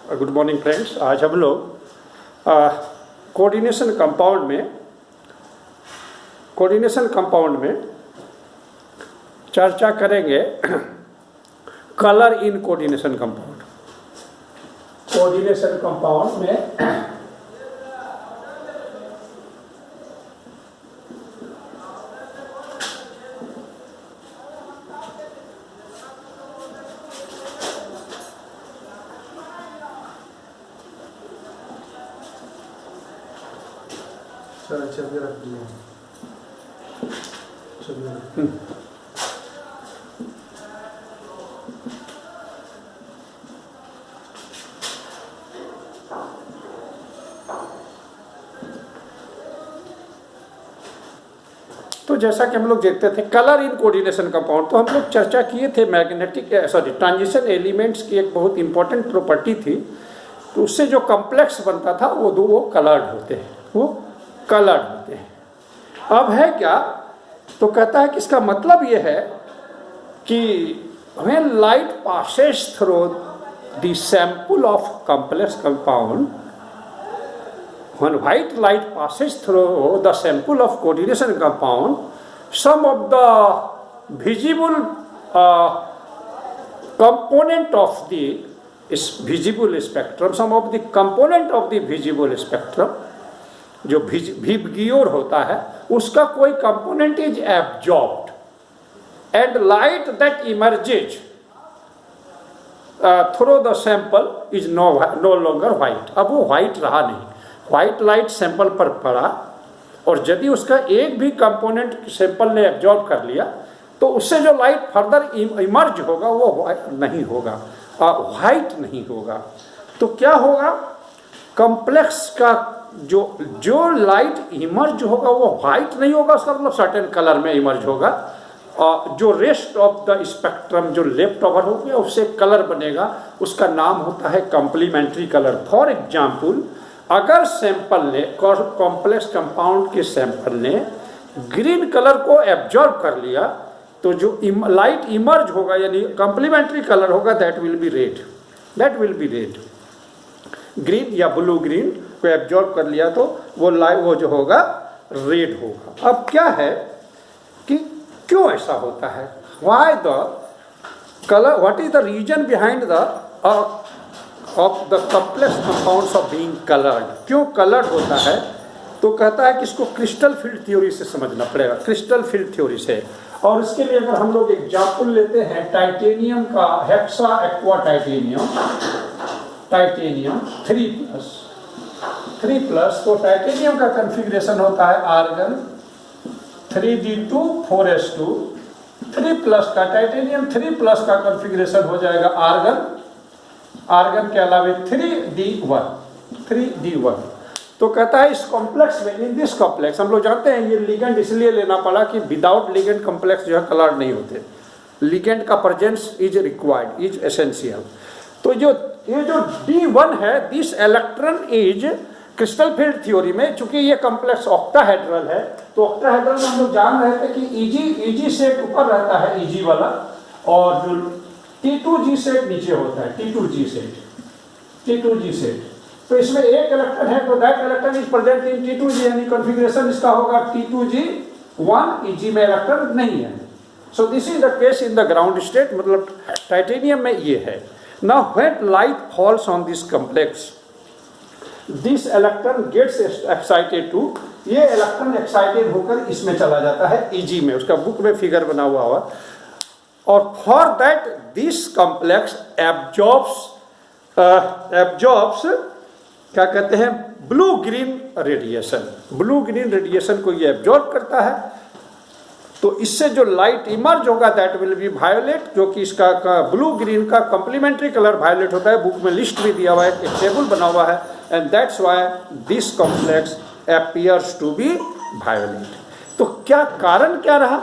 Good morning friends. आज हम लोग कोऑर्डिनेशन कंपाउंड में चर्चा करेंगे कलर इन कोऑर्डिनेशन कंपाउंड में छवि रख दिया। तो जैसा कि हम लोग देखते थे कलर इन कोऑर्डिनेशन कंपाउंड, तो हम लोग चर्चा किए थे ट्रांजिशन एलिमेंट्स की एक बहुत इंपॉर्टेंट प्रॉपर्टी थी। तो उससे जो कॉम्प्लेक्स बनता था वो कलर्ड होते हैं। अब है क्या, तो कहता है कि इसका मतलब ये है कि when light passes through the sample of complex compound, when white light passes through the sample of coordination compound, some of the visible component of the visible spectrum, some of the component of the visible spectrum, जो VIBGYOR होता है उसका कोई component is absorbed and light that emerges through the sample is no longer white. अब वो white रहा नहीं, white light sample पर पड़ा और यदि उसका एक भी कंपोनेंट सैंपल ने एब्जॉर्ब कर लिया तो उससे जो लाइट फर्दर इमर्ज होगा वो नहीं होगा, व्हाइट नहीं होगा। तो क्या होगा, कॉम्प्लेक्स का जो लाइट इमर्ज होगा वो व्हाइट नहीं होगा, उसका मतलब सर्टेन कलर में इमर्ज होगा। और जो रेस्ट ऑफ द स्पेक्ट्रम जो लेफ्ट ओवर हो गया उससे कलर बनेगा, उसका नाम होता है कॉम्प्लीमेंट्री कलर। फॉर एग्जाम्पल, अगर सैंपल ने कॉम्प्लेक्स कंपाउंड के सैंपल ने ग्रीन कलर को एब्जॉर्ब कर लिया तो जो लाइट इमर्ज होगा यानी कॉम्प्लीमेंट्री कलर होगा that will be red. Green या ब्लू ग्रीन को एब्जॉर्ब कर लिया तो वो जो होगा रेड होगा। अब क्या है कि क्यों ऐसा होता है, why the colour, what is the reason behind the of the complex compounds of being coloured, क्यों कलर्ड होता है। तो कहता है कि इसको क्रिस्टल फील्ड थ्योरी से समझना पड़ेगा, क्रिस्टल फील्ड थ्योरी से। और इसके लिए अगर हम लोग एग्जाम्पल लेते हैं टाइटेनियम का, हेक्सा एक्वा टाइटेनियम 3+, तो टाइटेनियम का कॉन्फ़िगरेशन होता है आर्गन 3d2 4s2, 3+ का टाइटेनियम 3+ का कॉन्फ़िगरेशन हो जाएगा आर्गन के अलावे 3d1। तो कहता है इस कॉम्प्लेक्स में, इन दिस कॉम्प्लेक्स, हम लोग जानते हैं ये लिगेंड इसलिए लेना पड़ा कि विदाउट लिगेंड कॉम्प्लेक्स जो है कलर नहीं होते, लिगेंड का presence is required, is essential. तो ये जो D1 है, this electron is crystal field theory में, चूंकि ये कॉम्प्लेक्स ऑक्टाहेड्रल है तो ऑक्टाहेड्रल में हम लोग जान रहे थे कि Eg सेट ऊपर रहता है, Eg वाला, और जो T2G सेट नीचे होता है, T2G सेट। तो इसमें एक इलेक्ट्रॉन है तो that electron is present in T2G, यानी कॉन्फ़िगरेशन इसका होगा T2G1, Eg में इलेक्ट्रॉन नहीं है। So this is the case in the ground state, मतलब टाइटेनियम में ये है। Now when light falls on this complex, this electron gets excited to, ये इलेक्ट्रॉन एक्साइटेड होकर इसमें चला जाता है Eg में, उसका बुक में फिगर बना हुआ। और for that this complex absorbs क्या कहते हैं, ब्लू ग्रीन रेडिएशन को ये एब्जॉर्ब करता है। तो इससे जो लाइट इमर्ज होगा दैट विल बी वायोलेट, जो कि इसका ब्लू ग्रीन का कॉम्प्लीमेंट्री कलर वायोलेट होता है। बुक में लिस्ट भी दिया हुआ है, एक टेबल बना हुआ है, and that's why this complex appears to be violet. तो क्या कारण क्या रहा,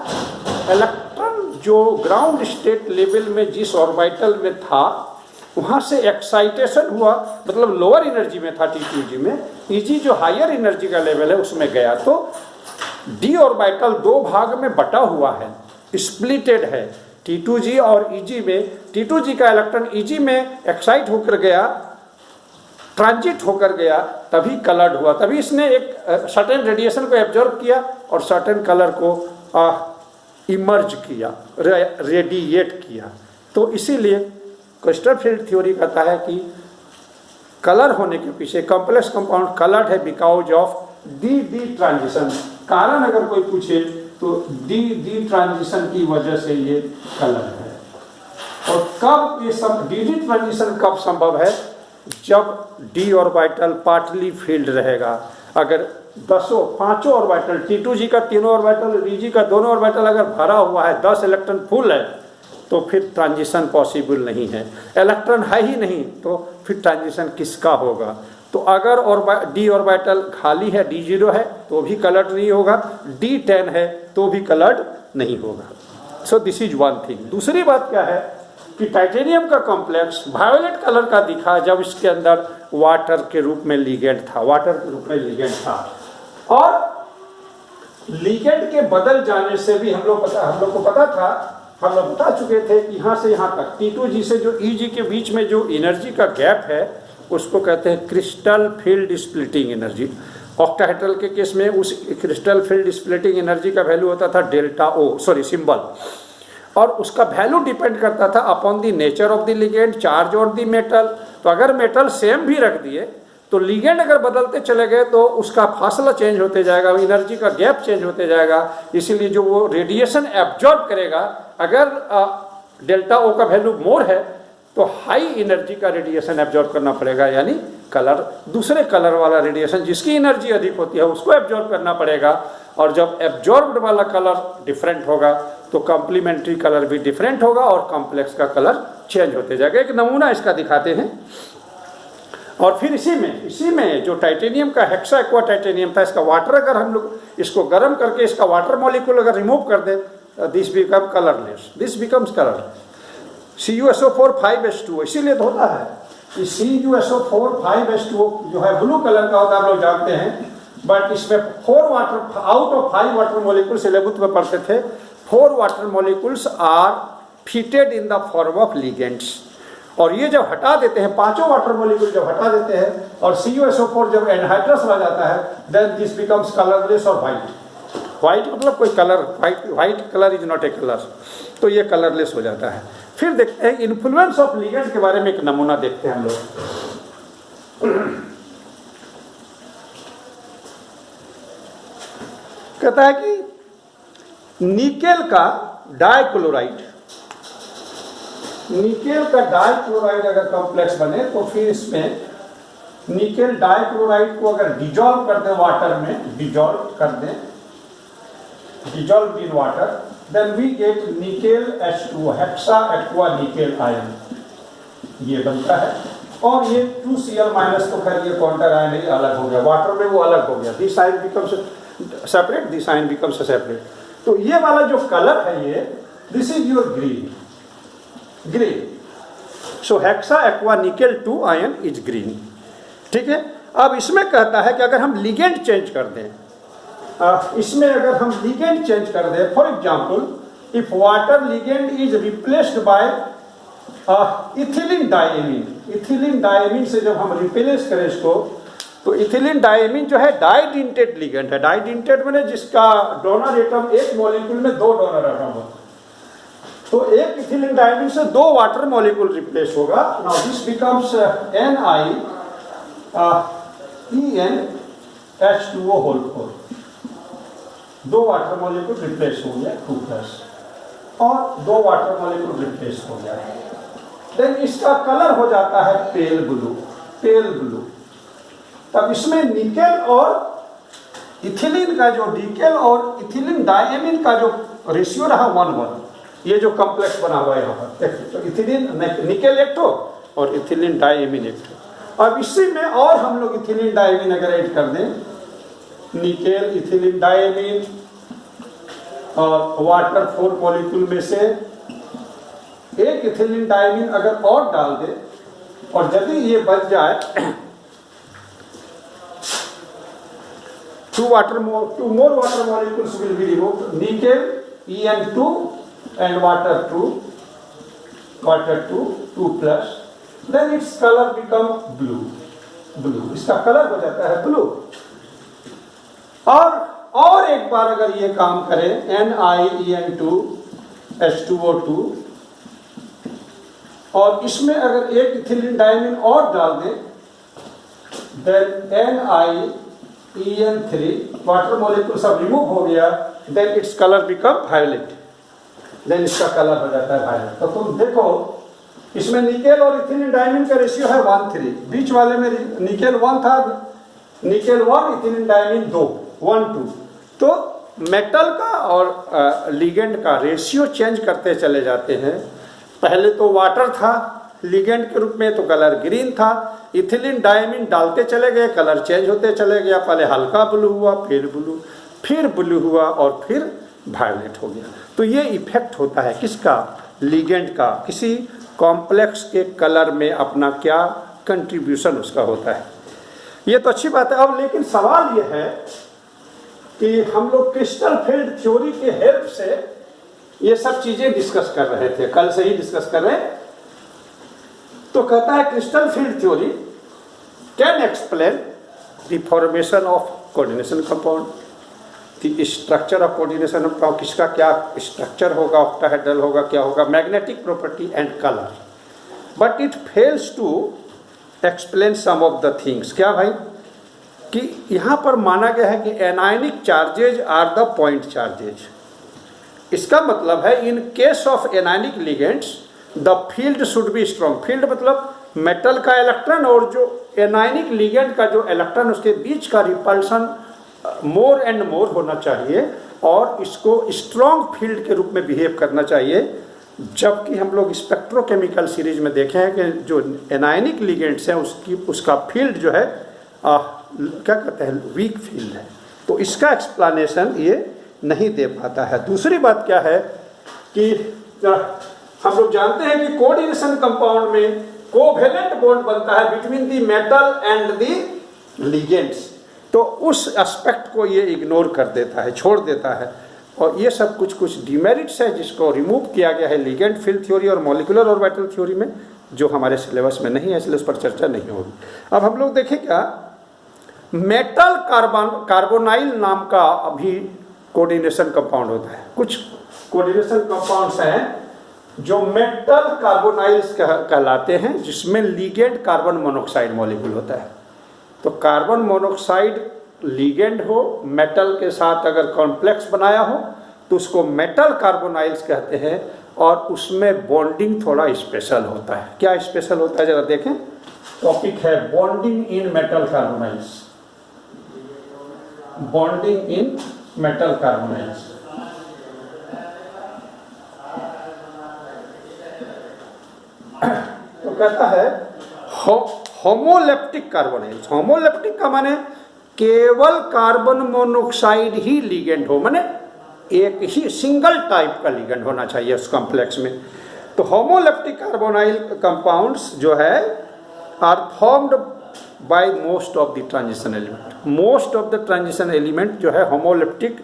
इलेक्ट्रॉन जो ग्राउंड स्टेट लेवल में जिस ऑर्बिटल में था वहां से एक्साइटेशन हुआ, मतलब लोअर एनर्जी में था T2G में, Eg जो हायर एनर्जी का लेवल है उसमें गया तो डी ऑर्बिटल दो भाग में बटा हुआ है, स्प्लिटेड है। T2G और Eg में T2G का इलेक्ट्रॉन Eg में एक्साइट होकर गया ट्रांजिट होकर गया तभी कलर्ड हुआ, तभी इसने एक सर्टेन रेडिएशन को एब्जॉर्ब किया और सर्टेन कलर को इमर्ज किया, रेडिएट किया। तो इसीलिए क्रिस्टल फील्ड थ्योरी कहता है कि कलर होने के पीछे कॉम्प्लेक्स कंपाउंड कलर्ड है बिकॉज ऑफ डी ट्रांजिशन। कारण अगर कोई पूछे तो डी ट्रांजिशन की वजह से ये कलर है। और कब ये सब डी ट्रांजिशन कब संभव है? जब डी ऑर्बिटल पार्टली फील्ड रहेगा। अगर 5 ऑर्बिटल T2G का 3 ऑर्बिटल, Vg का 2 ऑर्बिटल अगर भरा हुआ है, 10 इलेक्ट्रॉन फुल है, तो फिर ट्रांजिशन पॉसिबल नहीं है। इलेक्ट्रॉन है ही नहीं तो फिर ट्रांजिशन किसका होगा? तो अगर डी ऑर्बिटल खाली है, D0 है, तो भी कलर्ड नहीं होगा, D10 है तो भी कलर्ड नहीं होगा। So this is one thing. दूसरी बात क्या है कि टाइटेनियम का कॉम्प्लेक्स वायोलेट कलर का दिखा जब इसके अंदर वाटर के रूप में लिगेंड था, और लिगेंड के बदल जाने से भी हम लोग को पता था, हम लोग बता चुके थे कि यहाँ से यहाँ तक T2G से जो EG के बीच में जो एनर्जी का गैप है उसको कहते हैं crystal field splitting energy. Octahedral के केस में उस क्रिस्टल फील्ड स्प्लिटिंग एनर्जी का वैल्यू होता था डेल्टा O, सिंबल, और उसका वैल्यू डिपेंड करता था upon the nature of the ligand, charge on the metal. तो अगर मेटल सेम भी रख दिए तो लिगेंड अगर बदलते चले गए तो उसका फासला चेंज होते जाएगा, एनर्जी का गैप चेंज होते जाएगा। इसीलिए जो वो रेडिएशन एब्जॉर्ब करेगा, अगर डेल्टा O का वैल्यू मोर है तो हाई एनर्जी का रेडिएशन एब्जॉर्ब करना पड़ेगा, यानी कलर, दूसरे कलर वाला रेडिएशन जिसकी एनर्जी अधिक होती है उसको एब्जॉर्ब करना पड़ेगा। और जब एब्जॉर्ब्ड वाला कलर डिफरेंट होगा तो कॉम्प्लीमेंट्री कलर भी डिफरेंट होगा और कॉम्प्लेक्स का कलर चेंज होते जाएगा। एक नमूना इसका दिखाते हैं। और फिर इसी में जो टाइटेनियम का हेक्सा एक्वा टाइटेनियम था, इसका वाटर अगर हम लोग इसको गर्म करके इसका वाटर मॉलिक्यूल अगर रिमूव कर दें, this become colourless, this becomes colour. CuSO4 5H2O, इसीलिए तो होता है कि CuSO4 5H2O जो है ब्लू कलर का होता है, आप लोग जानते हैं। बट इसमें 4 water out of 5 water molecules syllabus में पढ़ते थे, 4 water molecules are fitted in the form of ligands. और ये जब हटा देते हैं, 5 वाटर मॉलिक्यूल जब हटा देते हैं और CuSO4 जब एनहाइड्रस रह जाता है, देन दिस बिकम्स कलरलेस और व्हाइट मतलब कोई colour, white colour is not a colour, तो ये कलरलेस हो जाता है। फिर देखते हैं इन्फ्लुएंस ऑफ लिगेंड के बारे में एक नमूना देखते हैं हम लोग। कहता है कि निकेल का डाइक्लोराइड अगर कॉम्प्लेक्स बने तो फिर इसमें निकेल डाइक्लोराइड को अगर डिजॉल्व कर दें वाटर में, dissolve in water, then we get nickel H2O, hexa aqua nickel ion, ये बनता है। और ये 2Cl- तो खैर ये काउंटर आयन ही अलग हो गया, वाटर में वो अलग हो गया, this ion becomes separate, this ion becomes separate. तो ये वाला जो कलर है ये, this is your green. So hexa aqua nickel 2 ion is green, ठीक है। अब इसमें कहता है कि अगर हम लिगेंड चेंज कर दें, इसमें अगर हम लिगेंड चेंज कर दें, for example if water ligand is replaced by ethylene diamine से जब हम रिप्लेस करें इसको, तो इथिलीन डायमीन जो है डाइडेंटेड लिगेंड है। डाइडेंटेड माने जिसका डोनर एटम एक मॉलिक्यूल में 2 डोनर एटम हो, तो एक इथिलीन डायमीन से 2 वाटर मॉलिक्यूल रिप्लेस होगा। Now this becomes NiEnH2O whole 4, 2 water molecule replace हो गया 2+ और 2 वाटर मॉलिक्यूल रिप्लेस हो गया। देन इसका कलर हो जाता है पेल ब्लू। तब इसमें निकेल और इथिलीन का जो निकेल और इथिलीन डायमीन का जो रेशियो रहा 1:1, ये जो कॉम्प्लेक्स बना हुआ है यहाँ पर देखिए, तो इथिलीन निकेल एक तो और इथिलीन डायमीन एक तो। अब इसी में और हम लोग इथिलीन डायमीन अगर ऐड कर दें, निकेल इथिलीन डायमीन और वाटर 4 मॉलिक्यूल में से एक इथिलीन डायमीन अगर और डाल दे, और यदि ये बच जाए 2 more water molecules will be removed, nickel En2 and water 2+, then its color become blue. Blue, इसका कलर हो जाता है ब्लू। और एक बार अगर ये काम करे NiEN2H2O2 और इसमें अगर एक इथिलीन डायमीन और डाल दें, देन NiEN3 वाटर मॉलिक्यूल सब रिमूव हो गया, then its colour become violet, then इसका कलर हो जाता है वायलेट। तो तुम देखो इसमें निकेल और इथिलीन डायमीन का रेशियो है 1:3, बीच वाले में निकेल 1 था, निकेल 1 इथिलीन डायमीन 2 1:2। तो मेटल का और लिगेंड का रेशियो चेंज करते चले जाते हैं। पहले तो वाटर था लिगेंड के रूप में, तो कलर ग्रीन था, इथिलीन डायमीन डालते चले गए, कलर चेंज होते चले गया, पहले हल्का ब्लू हुआ, फिर ब्लू हुआ और फिर वायलेट हो गया। तो ये इफेक्ट होता है किसका, लिगेंड का, किसी कॉम्प्लेक्स के कलर में अपना क्या कंट्रीब्यूशन उसका होता है। ये तो अच्छी बात है। अब लेकिन सवाल ये है कि हम लोग क्रिस्टल फील्ड थ्योरी के हेल्प से ये सब चीजें डिस्कस कर रहे थे, कल से ही डिस्कस कर रहे हैं। तो कहता है crystal field theory can explain the formation of coordination compound, the structure of coordination compound, किसका क्या स्ट्रक्चर होगा, ऑक्टाहेड्रल होगा, क्या होगा, magnetic property and colour, but it fails to explain some of the things. क्या भाई, कि यहां पर माना गया है कि anionic charges are the point charges. इसका मतलब है in case of anionic ligands the field should be strong. Field मतलब मेटल का इलेक्ट्रॉन और जो एनायनिक लिगेंड का जो इलेक्ट्रॉन उसके बीच का रिपल्सन मोर एंड मोर होना चाहिए और इसको स्ट्रॉन्ग फील्ड के रूप में बिहेव करना चाहिए। जबकि हम लोग स्पेक्ट्रोकेमिकल सीरीज में देखे हैं कि जो एनायनिक लिगेंड्स हैं उसका फील्ड जो है क्या कहते हैं, वीक फील्ड है। तो इसका एक्सप्लेनेशन ये नहीं दे पाता है। दूसरी बात क्या है कि हम लोग जानते हैं कि कोऑर्डिनेशन कंपाउंड में कोवेलेंट बॉन्ड बनता है between the metal and the ligands. तो उस एस्पेक्ट को ये इग्नोर कर देता है, छोड़ देता है। और ये सब कुछ डिमेरिट्स है जिसको रिमूव किया गया है लिगेंड फील्ड थ्योरी और मॉलिक्यूलर ऑर्बिटल थ्योरी में, जो हमारे सिलेबस में नहीं है, इसलिए उस पर चर्चा नहीं होगी। अब हम लोग देखें क्या, मेटल कार्बोनाइल नाम का अभी कोऑर्डिनेशन कंपाउंड होता है। कुछ कोऑर्डिनेशन कंपाउंड्स हैं जो मेटल कार्बोनाइल्स कहलाते हैं, जिसमें लिगेंड कार्बन मोनोऑक्साइड मॉलिक्यूल होता है। तो कार्बन मोनोऑक्साइड लिगेंड हो, मेटल के साथ अगर कॉम्प्लेक्स बनाया हो तो उसको मेटल कार्बोनाइल्स कहते हैं और उसमें बॉन्डिंग थोड़ा स्पेशल होता है। क्या स्पेशल होता है जरा देखें, टॉपिक है bonding in metal carbonyls, bonding in metal carbonyls. तो कहता है होमोलेप्टिक कार्बोनाइल्स। होमोलेप्टिक का माने केवल कार्बन मोनोऑक्साइड ही लिगेंड हो, माने एक ही सिंगल टाइप का लिगेंड होना चाहिए उस कॉम्प्लेक्स में। तो होमोलेप्टिक कार्बोनाइल कंपाउंड्स जो है are formed by most of the transition element. Most of the transition element जो है होमोलेप्टिक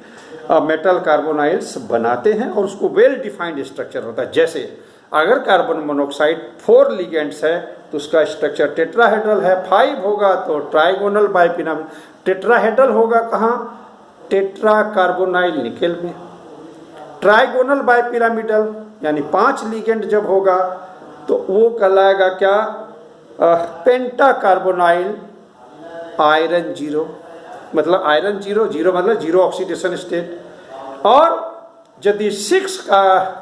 मेटल कार्बोनाइल्स बनाते हैं और उसको वेल डिफाइंड स्ट्रक्चर होता है। जैसे अगर कार्बन मोनोऑक्साइड 4 लिगेंड्स है तो उसका स्ट्रक्चर टेट्राहेड्रल है, 5 होगा तो ट्राइगोनल बाइपिरामिड। टेट्राहेड्रल होगा कहाँ, टेट्रा कार्बोनाइल निकेल में। ट्राइगोनल बाइपिरामिडल यानी 5 लिगेंड जब होगा तो वो कहलाएगा क्या, पेंटा कार्बोनाइल आयरन 0, मतलब आयरन 0 मतलब 0 ऑक्सीडेशन स्टेट। और यदि 6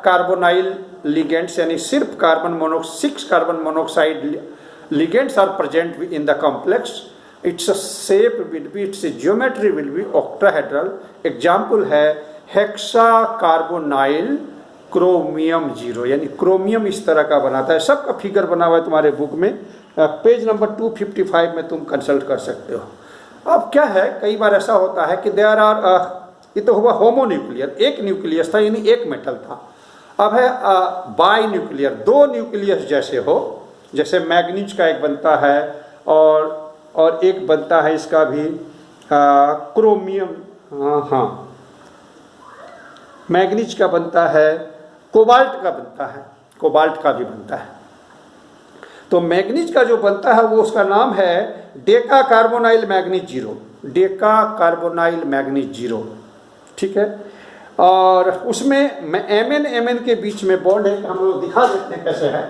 कार्बोनाइल लिगेंड्स यानी सिर्फ 6 carbon monoxide ligands are present in the complex, its shape will be, its geometry will be octahedral. Example है हेक्सा कार्बोनाइल क्रोमियम 0, यानी क्रोमियम इस तरह का बनाता है। सबका फिगर बना हुआ है तुम्हारे बुक में, पेज नंबर 255 में तुम कंसल्ट कर सकते हो। अब क्या है, कई बार ऐसा होता है कि देयर आर, ये तो हुआ होमोन्यूक्लियर, एक न्यूक्लियस था यानी एक मेटल था। अब है बाई न्यूक्लियर, 2 न्यूक्लियस जैसे हो, जैसे मैग्नीज का एक बनता है और एक बनता है इसका भी क्रोमियम, हाँ मैग्नीज का बनता है, कोबाल्ट का बनता है, कोबाल्ट का भी बनता है। तो मैग्नीज का जो बनता है वो उसका नाम है Deka carbonyl manganese zero, Deka carbonyl manganese zero, ठीक है। और उसमें MN के बीच में बॉन्ड है, हम लोग दिखा देते हैं कैसे है।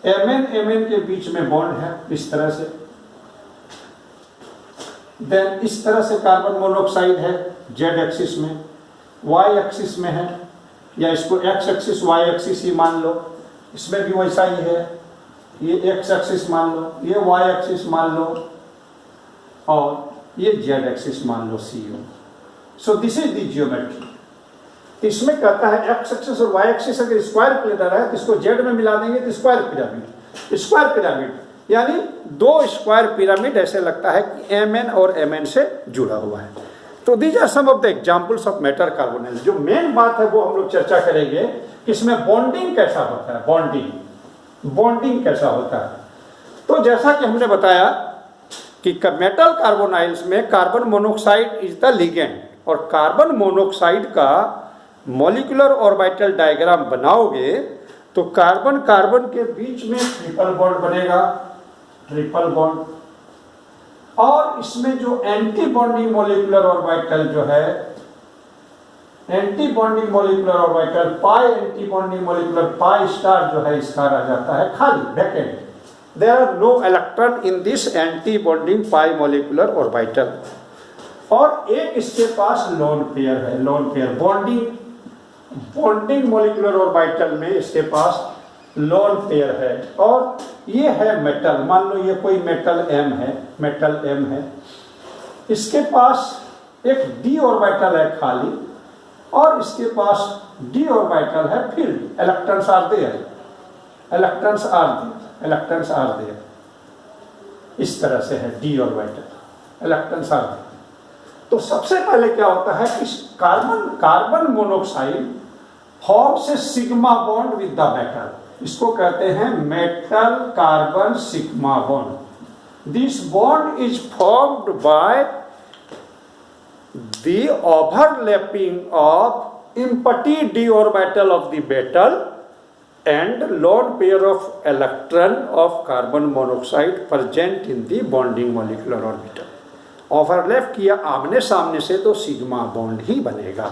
MN के बीच में बॉन्ड है इस तरह से, देन इस तरह से कार्बन मोनोऑक्साइड है Z एक्सिस में, Y एक्सिस में है, या इसको X एक्सिस Y एक्सिस ही मान लो, इसमें भी वैसा ही है, ये X एक्सिस मान लो, ये Y एक्सिस मान लो, और ये Z एक्सिस मान लो CO। So this is the geometry. इसमें कहता है X एक्सिस और Y एक्सिस अगर स्क्वायर प्लेटर है तो इसको Z में मिला देंगे तो स्क्वायर पिरामिड, स्क्वायर पिरामिड यानी दो स्क्वायर पिरामिड ऐसे लगता है कि MN और MN से जुड़ा हुआ है। तो these are some of the examples of metal carbonyl. जो मेन बात है वो हम लोग चर्चा करेंगे कि इसमें बॉन्डिंग कैसा होता है, बॉन्डिंग कैसा होता है। तो जैसा कि हमने बताया कि मेटल कार्बोनाइल्स में carbon monoxide is the ligand, और कार्बन मोनोऑक्साइड का मॉलिक्यूलर ऑर्बिटल डायग्राम बनाओगे तो कार्बन कार्बन के बीच में ट्रिपल बॉन्ड बनेगा, ट्रिपल बॉन्ड, और इसमें जो एंटी बॉन्डिंग मॉलिक्यूलर ऑर्बिटल जो है, antibonding molecular orbital pi, antibonding molecular pi star जो है इसका रह जाता है खाली, vacant. There are no electron in this antibonding pi molecular orbital. और एक इसके पास लोन पेयर है, lone pair bonding molecular orbital में इसके पास लोन पेयर है, और ये है मेटल, मान लो ये कोई मेटल M है, मेटल M है, इसके पास एक d ऑर्बिटल है खाली, और इसके पास d ऑर्बिटल है field, electrons are there, electrons are there, electrons are there, इस तरह से है d orbital, electrons are there. तो सबसे पहले क्या होता है कि कार्बन मोनोऑक्साइड फॉर्म से sigma bond with the metal, इसको कहते हैं metal carbon sigma bond. This bond is formed by the overlapping of empty d orbital of the metal and lone pair of electron of carbon monoxide present in the bonding molecular orbital. Overlap किया आमने सामने से तो sigma bond ही बनेगा,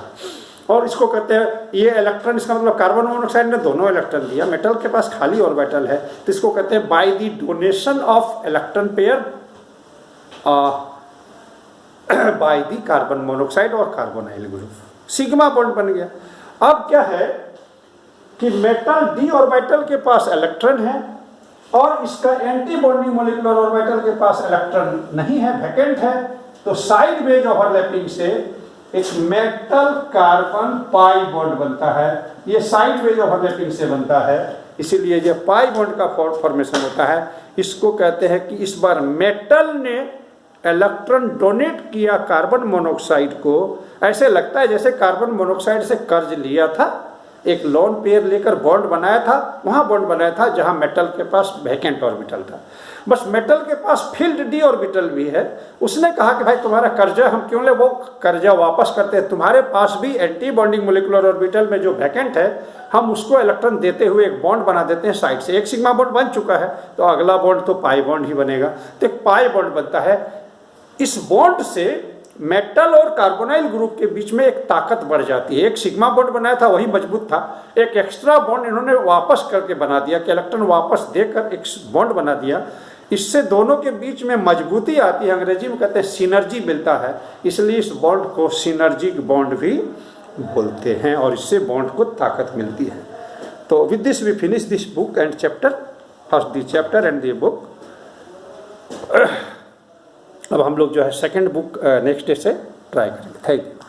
और इसको कहते हैं ये इलेक्ट्रॉन, इसका मतलब कार्बन मोनोऑक्साइड ने दोनों इलेक्ट्रॉन दिया, मेटल के पास खाली ऑर्बिटल है, तो इसको कहते हैं by the donation of electron pair by the carbon monoxide और कार्बोनाइल ग्रुप, सिग्मा बॉन्ड बन गया। अब क्या है कि मेटल d ऑर्बिटल के पास इलेक्ट्रॉन है, और इसका एंटी बॉन्डिंग मॉलिक्यूलर ऑर्बिटल के पास इलेक्ट्रॉन नहीं है, वैकेंट है, तो साइड वेज ओवरलैपिंग से एक मेटल कार्बन पाई बॉन्ड बनता है। ये साइड वेज ओवरलैपिंग से बनता है, इसीलिए ये पाई बॉन्ड का फॉर्मेशन होता है। इसको कहते हैं कि इस बार मेटल ने इलेक्ट्रॉन डोनेट किया कार्बन मोनोऑक्साइड को, ऐसे लगता है जैसे कार्बन मोनोऑक्साइड से कर्ज लिया था, एक लोन पेयर लेकर बॉन्ड बनाया था, वहां बॉन्ड बनाया था जहां मेटल के पास वैकेंट ऑर्बिटल था। बस मेटल के पास फील्ड d ऑर्बिटल भी है, उसने कहा कि भाई तुम्हारा कर्जा हम क्यों ले, वो कर्जा वापस करते हैं, तुम्हारे पास भी एंटी बॉन्डिंग मॉलिक्यूलर ऑर्बिटल में जो वैकेंट है हम उसको इलेक्ट्रॉन देते हुए एक बॉन्ड बना देते हैं साइड से। एक सिग्मा बॉन्ड बन चुका है तो अगला बॉन्ड तो पाई बॉन्ड ही बनेगा, तो एक पाई बॉन्ड बनता है। इस बॉन्ड से मेटल और कार्बोनाइल ग्रुप के बीच में एक ताकत बढ़ जाती है। एक सिग्मा बॉन्ड बनाया था वही मजबूत था, एक एक्स्ट्रा बॉन्ड इन्होंने वापस करके बना दिया कि इलेक्ट्रॉन वापस देकर एक बॉन्ड बना दिया, इससे दोनों के बीच में मजबूती आती है, अंग्रेजी में कहते हैं सिनर्जी मिलता है, इसलिए इस बॉन्ड को सिनर्जिक बॉन्ड भी बोलते हैं, और इससे बॉन्ड को ताकत मिलती है। तो with this we finish this book and chapter, first the chapter and the book. अब हम लोग जो है सेकंड बुक नेक्स्ट डे से ट्राई करेंगे। Thank you.